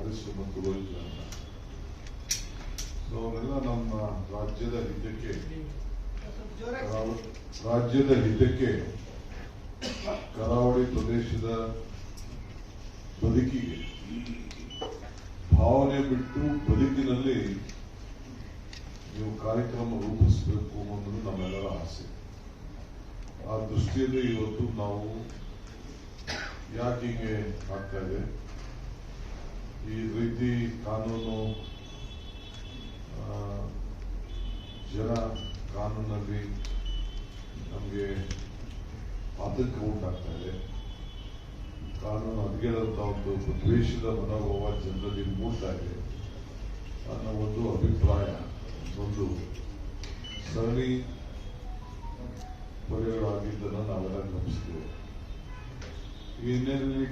Arrest ಮತ್ತು ರೋಹಿತ್ಗಳನ್ನ. So ಅವೆಲ್ಲ ನಮ್ಮ ರಾಜ್ಯದ ಹಿತಕ್ಕೆ ಕರಾವಳಿ ಪ್ರದೇಶದ ಬದುಕಿಗೆ ಭಾವನೆ ಬಿಟ್ಟು ಬದುಕಿನಲ್ಲಿ ನೀವು ಕಾರ್ಯಕ್ರಮ ರೂಪಿಸಬೇಕು ಅನ್ನೋದು ನಮ್ಮೆಲ್ಲರ ಆಸೆ. ಆ ದೃಷ್ಟಿಯಲ್ಲಿ ಇವತ್ತು ನಾವು ಯಾಕೆ ಹೀಗೆ ಆಗ್ತಾ ಇದೆ, ಈ ರೀತಿ ಕಾನೂನು ಜನ ಕಾನೂನಲ್ಲಿ ನಮಗೆ ಆತಂಕ ಉಂಟಾಗ್ತಾ ಇದೆ, ಕಾನೂನು ಹದಗೆಡುವಂತ ಒಂದು ದ್ವೇಷದ ಮನೋಭಾವ ಜನರಲ್ಲಿ ಮೂಡ್ತಾ ಇದೆ ಅನ್ನೋ ಒಂದು ಅಭಿಪ್ರಾಯ, ಒಂದು ಸರಣಿ ಪರಿಗಳಾಗಿದ್ದನ್ನು ನಾವೆಲ್ಲ ಗಮನಿಸಿದ್ದೇವೆ. ಈ ಹಿನ್ನೆಲೆಯಲ್ಲಿ